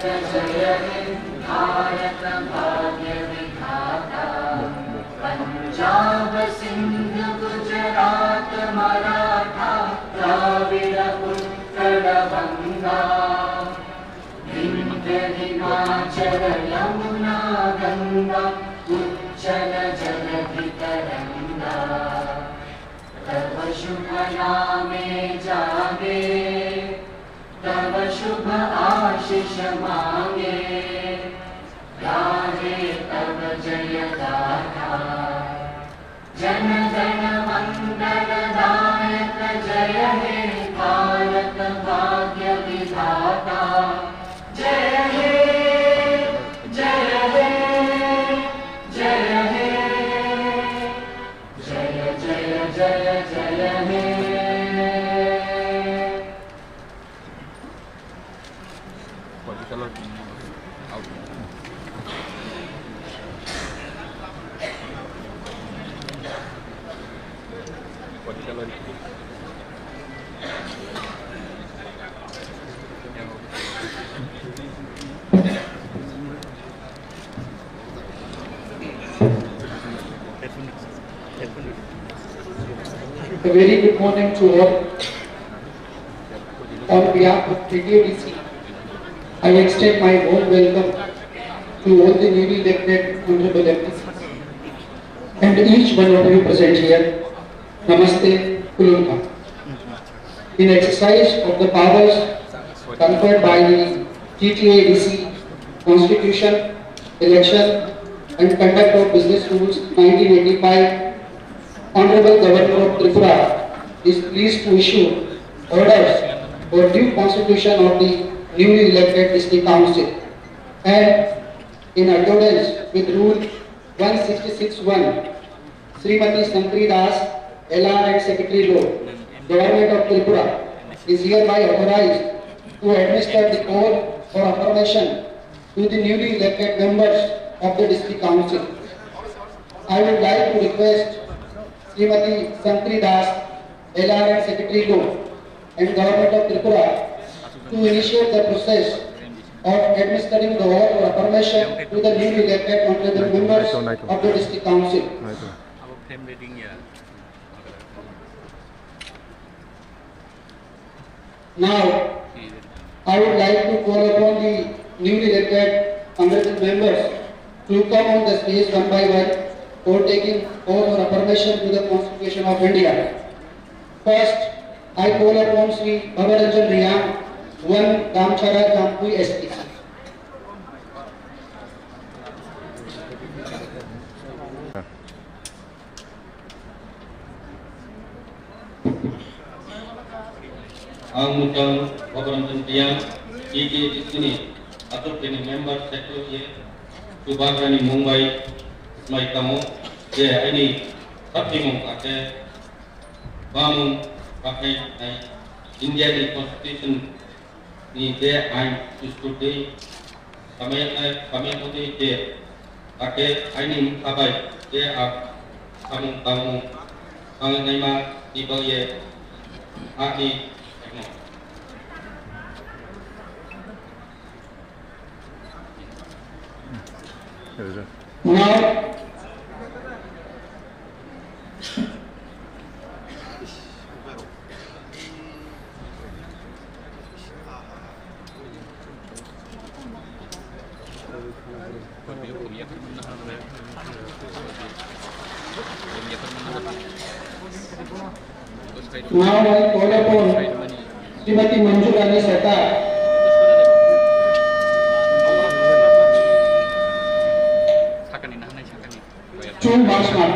जय हे भारत भाग्य विधाता। पंजाब सिंध गुजरात मराठा द्राविड़ उत्कल गंगा। विंध्य हिमाचल यमुना गंगा उज्जल जलधि तरंगा। तव शुभ नामे जागे तव शुभ आशीष मांगे। गाहे तव जय गाथा जन गण मंगल दायक। जय हे भारत भाग्य विधाता। जय हे जय हे जय हे जय जय जय जय हे। A very good morning to all. On behalf of TTODC, I extend my warm welcome to all the newly elected honorable MPs and each one of you present here. Namaste, Kulunka. In exercise of the powers conferred by the TTADC Constitution, Election and Conduct of Business Rules 1985, Honorable Governor of Tripura is pleased to issue orders for due constitution of the newly elected district council, and in accordance with Rule 166(1), Srimati Sankri Das, LR and Secretary Law, Government of Tripura is hereby authorized to administer the oath for affirmation to the newly elected members of the district council. I would like to request Srimati Sankri Das, LR and Secretary Law and Government of Tripura to initiate the process of administering the oath or affirmation to the newly elected honorable members of the district council. Now, I would like to call upon the newly elected honorable members to come on the stage one by one for taking oath or affirmation to the Constitution of India. First, I call upon Sri Bhavaranjan Riyam, 1 Damchara Jampui ST. Angmutan Bhavaranjan Riyam, TTADC atau ini member sektor Subagrani Mumbai, mai kamu, ya ini tapi mung pakai, bangun pakai India di Constitution ni dia ain studi, kami putih dia pakai ini apa dia kamu mengenai ma di bawah hati. Now, now I call upon Srimati Manju Rani Sarkar, Chung Bashma.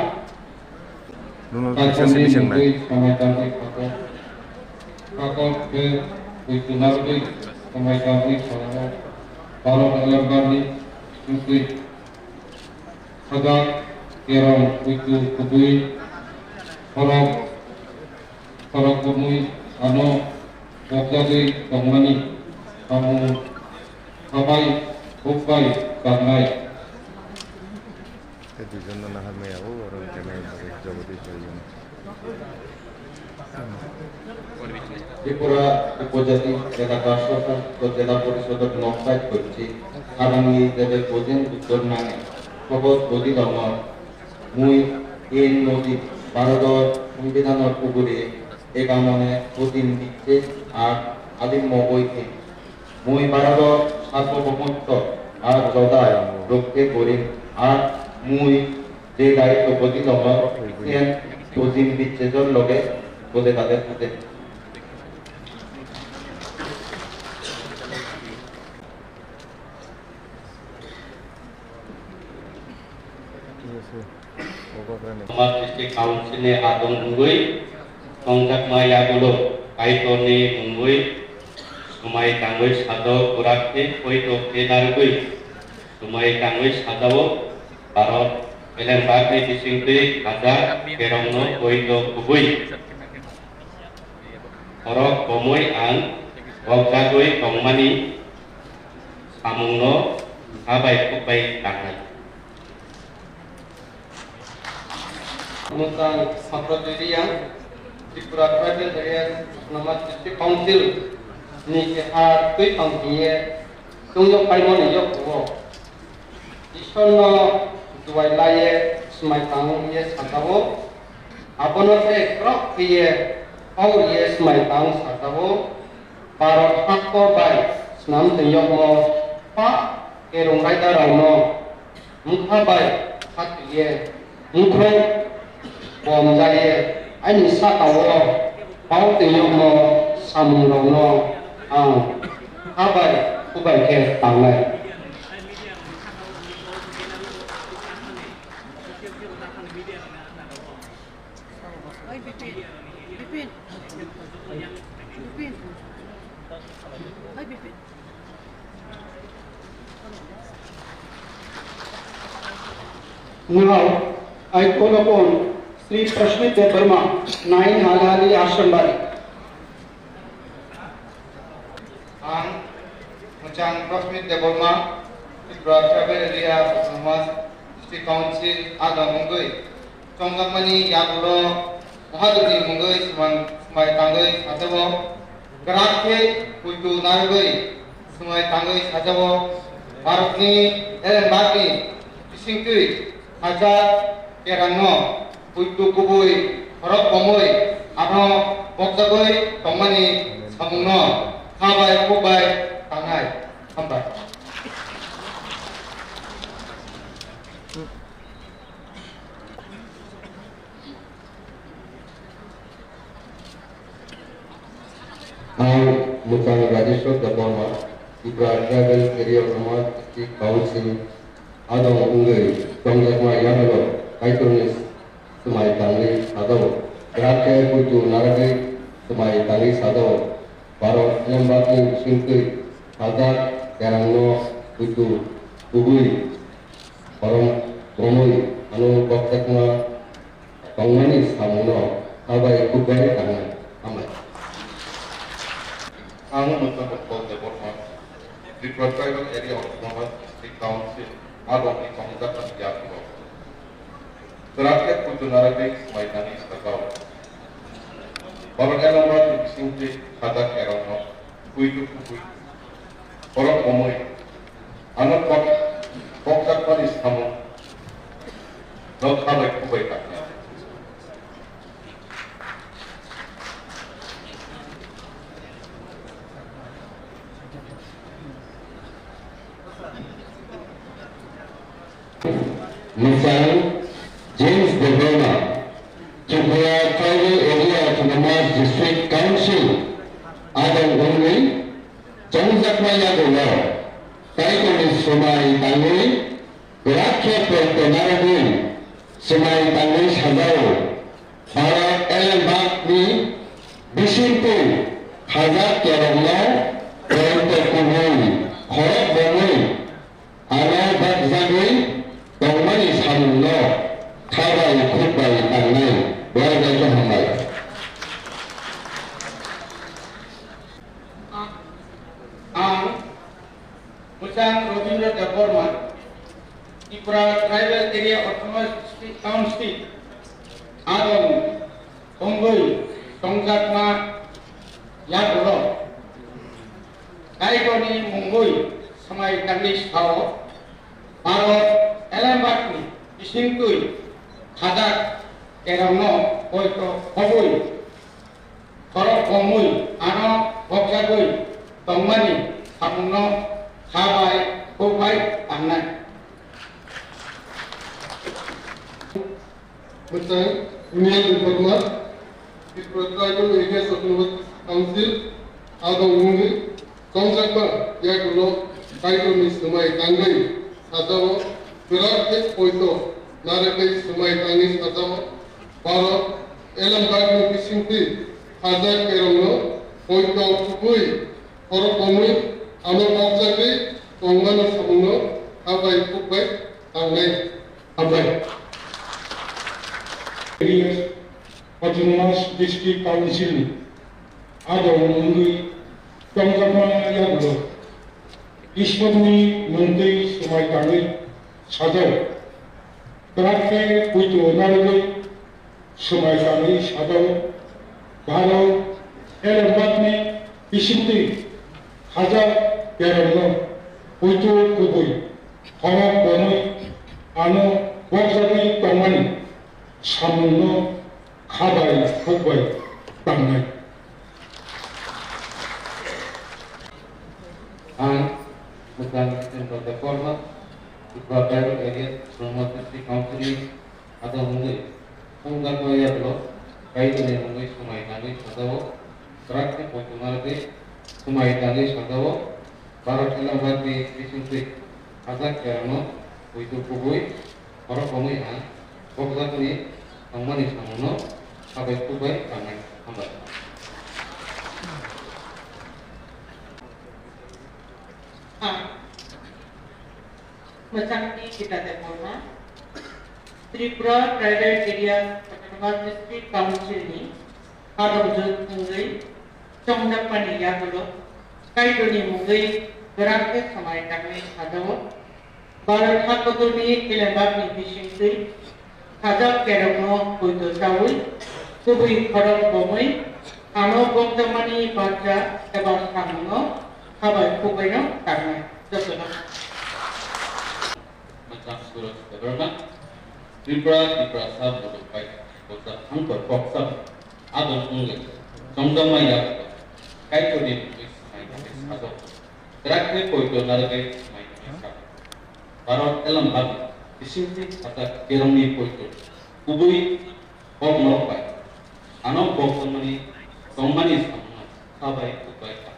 Tripura উপজাতি জেলা প্রশাসন ও জেলা পরিষদের নকশায় করছি আগামী দেবের প্রদিন উত্তর নামে খবর প্রতিদম মুই এই নদী ভারতের সংবিধানের উপরে একামনে প্রদিন দিচ্ছে আর আদিম ঐতিহ্য মুই ভারতের সার্বভৌমত্ব আর জদায় রক্ষে করি আর মুই যে দায়িত্ব প্রতিদম প্রদিন বিচ্ছেদর লগে বলে তাদের সাথে Nomor District Council Adong Unggui, Tongkat Maya Bulu, Kaitoni Unggui, Sumai Tangui Sado Kurakti, Koito Kedargui, Sumai Tangui Sado, Barot, Elembakni Disingti, Kaza, Kerongno, Koito Kubui, Orok Komui Ang, Wokjagui Kongmani, Samungno, Abai Kubai Tangan. Tentang Saprodirian Tripura Tribal Areas Nama District Council ni kehar tui pangkiye tunjuk paimon yok wo isono duai laye smai tang ye satawo abonote krok kiye au ye smai tang satawo parot hakko bai snam tuyok mo pa kerong raida rauno mukha bai hak ye mukhong bom jaye ani satawo pau tuyok mo samung rauno ang abai kubai ke tangai Now, I call upon Sri Prashmit Verma, 9 Halali Ashram Bari. Ang Muchang Prashmit Verma, Tripura Tribal Area Autonomous District Council Adong Unggui, Tongkamani Yakulo, Mohaduni Munggui, Sumai Tanggui Sajawo, Gerakke Putu Nargui, Sumai Tanggui Sajawo, Barokni Elembakni Disingtui, Hajar Kerangno, Putu Kubui, Horok Komui, Abno Bokjagui, Tongmani Samungno, Kabai Kubai Tangai, Hambai. Ang Muchang Rajeshwar Verma, Tripura Tribal Area Autonomous District Council Adong Unggui, Tongjakma Yamelo, Kaitonis, Sumai Tanggui Sadawo, Gerakke Putu Nargui, Sumai Tanggui Sadawo, Barot Elembakni Disingtui, Kaza, Kerangno, Putu, Kubui, Orong, Komui, Anu Boktekma, Kongmani Samungno, Abai Kubai Tangai, Amai. Ang Muchang Verma, Tripura Tribal Area Autonomous District Council Adong Tongkat Yakulo, Gerakke Putu Nargui, Sumai Tanggui Sadawo, Barot Elembakni Disingtui, Kaza, Kerongno, Putu Kubui, Orok Komui, Anu Boktekma Samung, No Kabai Kubai Tangai. Muchang James Verma, Tripura Tribal Area Autonomous District Council Adong Unggui, Tongjakma Yakulo, Kaitonis Sumai Tanggui, Gerakke Putu Nargui, Sumai Tanggui Sadawo, Barot Elembakni Disingtui, Kaza, Kerongno, Koito Kubui, Horok Komui, Anu Bokjagui, Tongmani Samungno, Kabai Kubai Tangai, Berada Hambai. Ang Muchang Robindra Verma, Tripura Tribal Area Autonomous District Council Adong Unggui, Tongjakma Yakulo Kaidoni Mungui Samai Kandis Tao Paro Elembakni Isingkui Khadak Keramo Oito Hobui Korok Komui Ano Bokjagui Tongmani Hamuno Habai Kubai Anai Macam Union Reformat di Tribal Areas Autonomous Council atau Ungi Tongjakma Yakulo Kaidoni Sumai Tangai Sadawo Berat Poito Narakai Sumai Tangai Sadawo Paro Elambagni Kisingti Hadak Kerongno Poito Kupui Korok Komui Ano Bokjagui Tongmani Samuno Habai Kubai Tangai Habai Areas Autonomous District Council ada Mungui Tongjakma Yakulo Ismagni Menteri Sumai Tangai Sadar Terakhir Puito Naragai Sumai Tangai Sadar Baro Elembakni Isinti Hajar Kerongno Puito Kubui Korok Komui Ano Bokjagui Tongmani Samuno Kabai Kubai Tangai and Bukan Central Reformat di Tribal Areas Autonomous District Council atau Mungui Tongjakma Yakulo Kaidoni Mungui Sumai Tangai Sadawo Terakhir Poito Naragai Sumai Tangai Sadawo Paro Elembakni Isingkui Hadak Kerongno Puito Kubui Korok Komui Ano Bokjagui Tongmani Samuno Habai Kubai Tangai Hambat Macam ni kita terima Tripura Tribal Areas Autonomous District Council ni ada wujud Mungui Tongjakma Yakulo Kaidoni Mungui Berakit Samai Tangai Sadawo Barat Hakotoni Elembakni Kisingtui Hadak Kerongno Puito Sawi Kubui Korok Komui Ano Bokjagmani Baca Eba Samuno Habai Kubai Tangai Jokono Macam Surat Government Tripura Sab Bodokai Kota Angkor Koksab Adon Mungui Tongjakma Yakulo Kaidoni Mungui Sumai Tangai Sadawo Terakhir Puito Naragai Sumai Tangai Sadawo Paro Elembakni Isingti Hadak Kerongno Puito Kubui Korok Komui Ano Bokjagui Tongmani Samuno Habai Kubai Tangai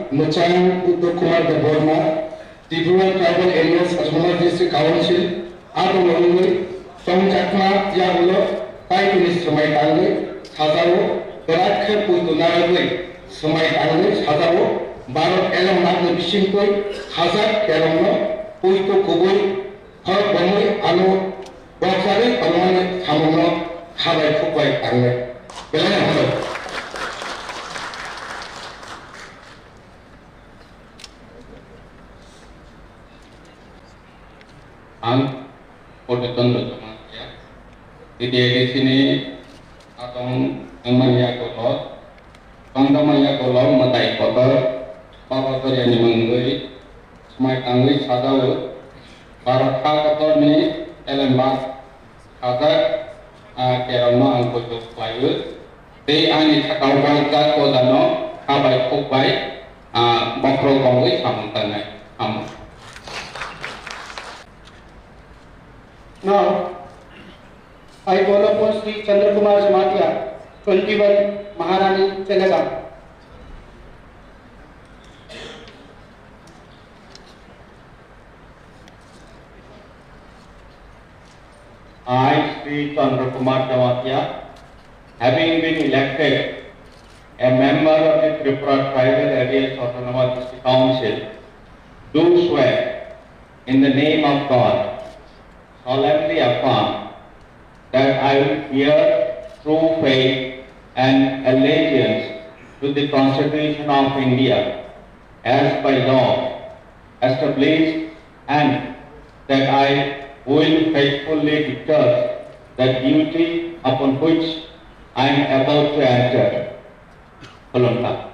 Macam Uttar Kumar Deborma Tripura Tribal Areas Autonomous District Council atau Mungui Tongjakma Yakulo Kaidoni Sumai Tangai Sadawo Terakhir Puito Naragai Sumai Tangai Sadawo Paro Elembakni Isingkui Hadak Kerongno Puito Kubui Korok Komui Ano Bokjagui Tongmani Samuno Habai Kubai Tangai Belanya Hambat Ang Podoton Dotoma ya. Di sini atau Tongmani Yakulo Tongjakma Yakulo Matai Kotor Pakotor Yani Mungui Sumai Tangai Sadawo Paro Hakotoni Elembak Hadak Kerongno Ang Puito Kubai Te Ani Sakau Bangka Kodano Habai Kubai Bokro Komui Samun Tangai Hamu Now, I call upon Sri Chandra Kumar Jamatia, 21 Maharani Telangana. I, Sri Chandra Kumar Jamatia, having been elected a member of the Tripura Tribal Areas Autonomous District Council, do swear in the name of God solemnly affirm that I will bear true faith and allegiance to the Constitution of India as by law established and that I will faithfully discharge the duty upon which I am about to enter. Holonta.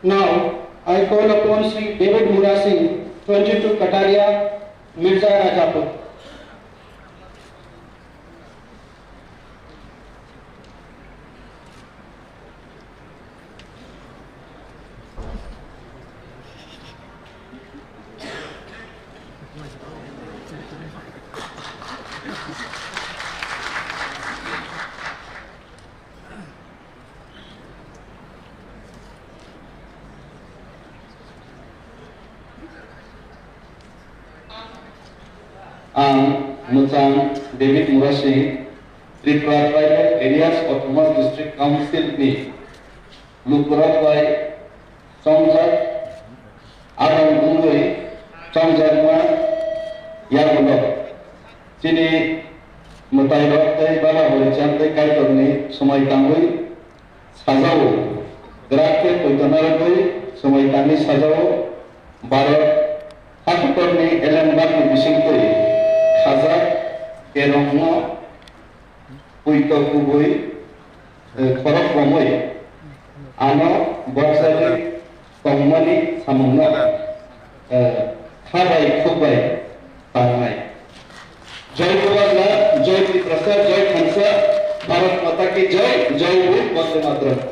Now, I call upon Sri David Mura Singh, 22 Kataria, Mirza Rajapur. Muchang David Murasi, Tripura Tribal Areas Autonomous District Council ni Lukurat by Somjak Adam Ungui Somjakma Yagulo Sini Mutairot Tay Bala Horicham Tay Kaitorni Sumai Tangui Sajau Gerakte Koitanaragui Sumai Tangi Sajau Barat Hakutorni Elam Bakni Bisingkui Khazak Kerongno Puito Kubui Korok Romoi Ano Borsari Tongmani Samungna Khabai Kubai Tangai Jai Bhagwan Jai Prasad Jai Khansa Bharat Mata Ki Jai Jai Bhut Vande Mataram.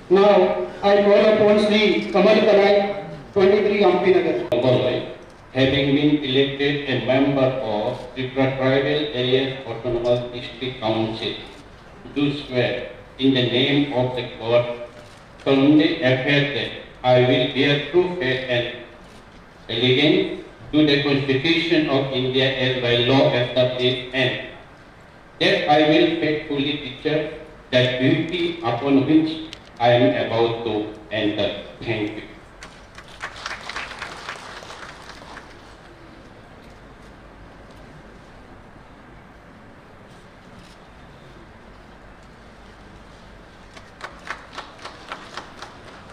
Now, I call upon Sri Kamal Kanai, 23 Ampi Nagar. Having been elected a member of Tripura Tribal Areas Autonomous District Council, do swear in the name of the God, solemnly affirm that I will bear true faith and allegiance to the Constitution of India as by law established, and that I will faithfully discharge the duty upon which I am about to enter. Thank you.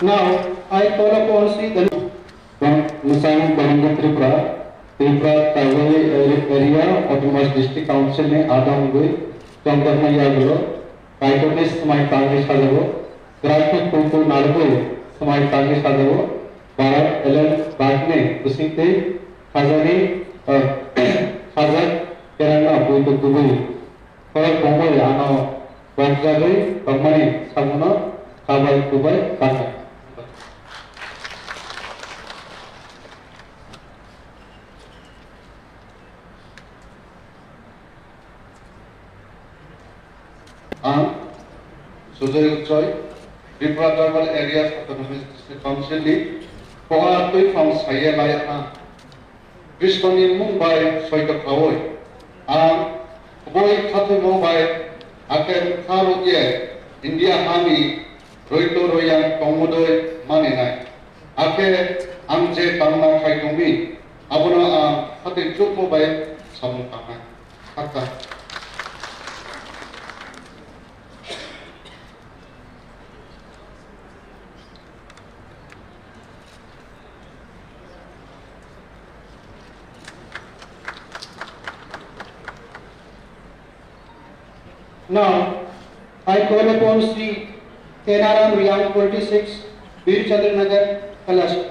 Now, I call upon Sri Danu From Musang Bahanga Tripura, Tripura Tribal Area Autonomous District Council ने आधा हुए चंद्रमा यागलो काइटोनिस समाई Congress साधवो graphic कुलकुल नारगो समाई कांग्रेस साधवो भारत एलन बातने उसीते खाजानी खाजर केरला पुइतो दुबई फरक बोंगोय आनो बंजागोय बमनी सामुना खाबाई Dubai Congress. Sujay Uchoi, Tripura Tribal Areas Autonomous District Council ni Poha Tui from Saya Layana, Vishwani Mumbai Soita Kawoi, Boy Katu Mumbai, Akan Karuye, India Hami, Roito Royan Komodoi Maninai, Ake Amje Tamna Kaitumi, Abuna Hati Chuk Mumbai, Samutana, Hata. Now, I call upon Sri Kenaram Riyam 26, Bir Chandra Nagar, Kalash.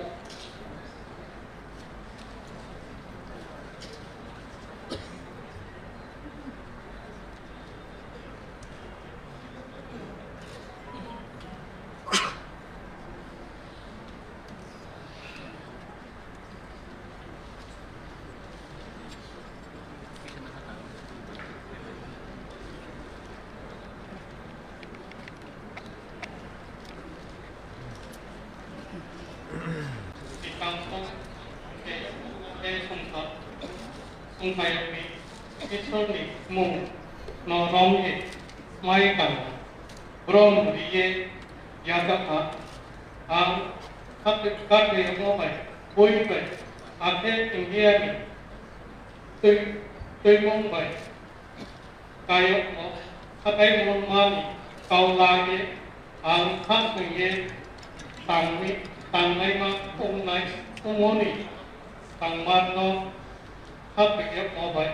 बुंफायनि इसोरनि मुं नरमनि micron ब्रह्मरिये यादका आं खाते मावबाय बयनिफ्राय आथे इंगियानि दैमंबाय गायक खाथाय मानि गावलागे आं खासनये तांनाय मा खमनाय खमनि तांमानो खाते मावबाय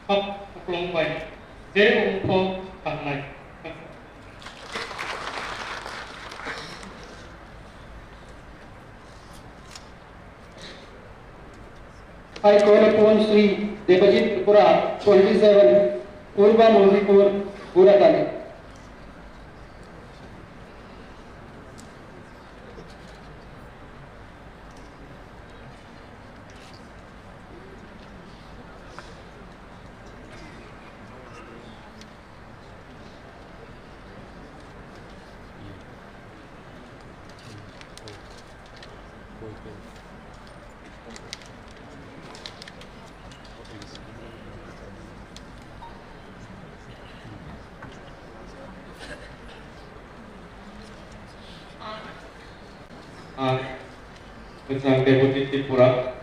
खुख्लंबाय जे उंखौ तांनाय I call upon Sri Devajit Tripura, 27, Purba Mohipur, Buratali. Tentang Deputi Tripura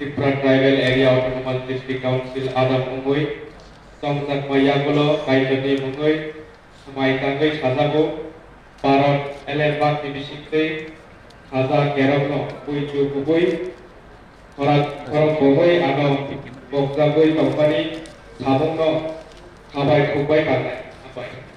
Tribal Area Autonomous District Council Adam Ungui Somsak Mayagulo Kaitani Mungui Samai Tangai Sasago Parot Elembak Dibisikte Hasa Kerokno Puiju Bugui Korok Bogoi Ano Bogzagoi Company Sabungno Kabai Kubai Kanai Abai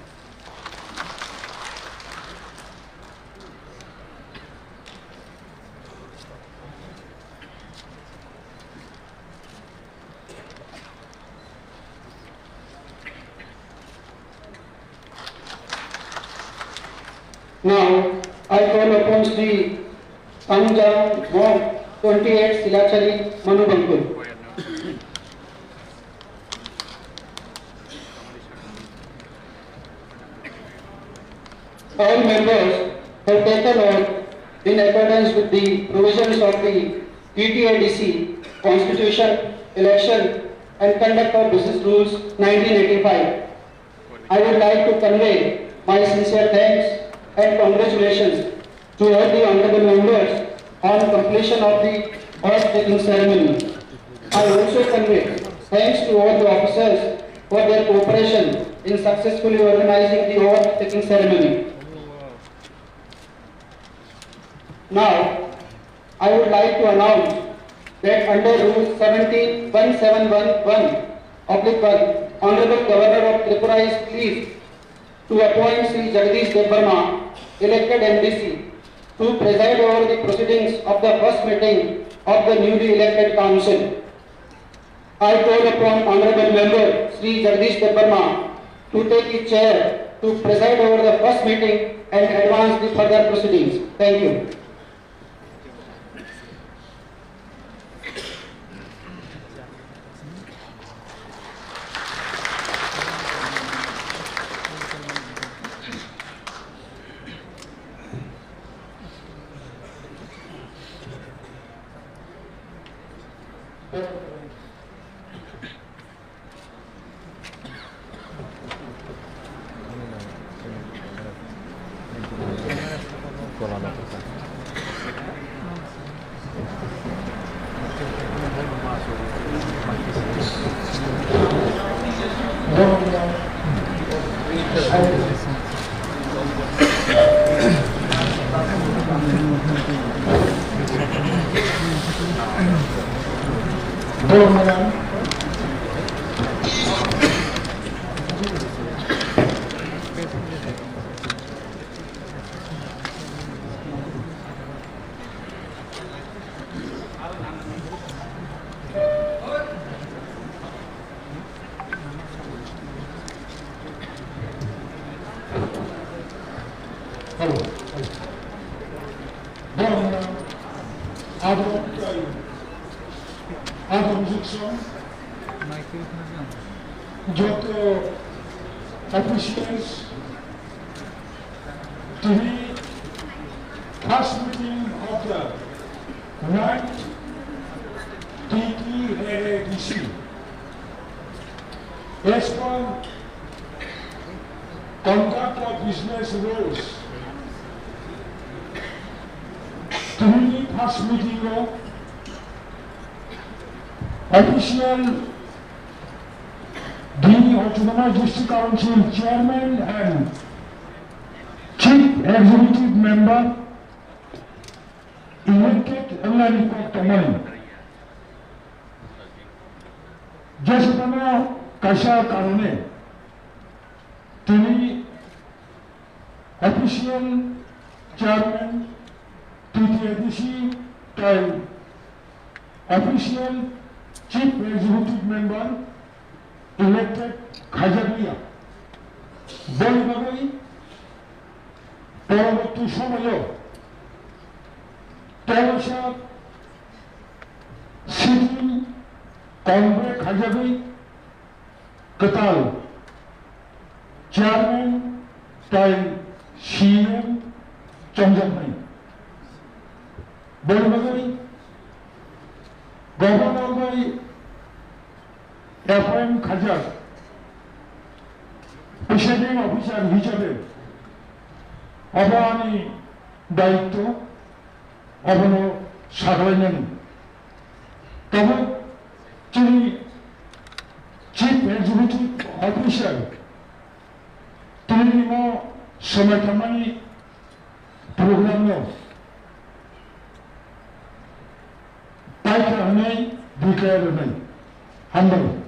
Now, I call upon Sri Panjam Mom, 28, Silachari, Manubankul. All members have taken oath in accordance with the provisions of the TTIDC, Constitution, Election and Conduct of Business Rules 1985. I would like to convey my sincere thanks and congratulations to all the honorable members on completion of the oath-taking ceremony. I also convey thanks to all the officers for their cooperation in successfully organizing the oath-taking ceremony. Now, I would like to announce that under Rule 17.1711/1, Honorable Governor of Tripura is pleased to appoint Sri Jagdish Debbarma, elected MDC, to preside over the proceedings of the first meeting of the newly elected council. I call upon Honorable Member Sri Jagdish Debbarma to take his chair to preside over the first meeting and advance the further proceedings. Thank you. Officials to the first meeting of the 9th TT TADC. As per conduct of business rules, the first meeting of official the Autonomous District Council Chairman and Chief Executive Member elected England Tomani. Jasmana Kasha Karone, Tini official Chairman TTADC and official Chief Executive Member elected Khajaglia. Bolivagoi, পরবর্তী সময়ে তেরোশো city Congress খাজাবি কতাল chairman time CM চন্দ্রভাই বলবাগাই governor ভাই FM খাজা president officer হিসাবে অবানি দায়িত্ব অবনো সাগলেন তবে তিনি চিফ এক্সিকিউটিভ অফিসার তিনি সময় খামানি প্রোগ্রাম পাইকা হনাই বিকার নাই হামদানি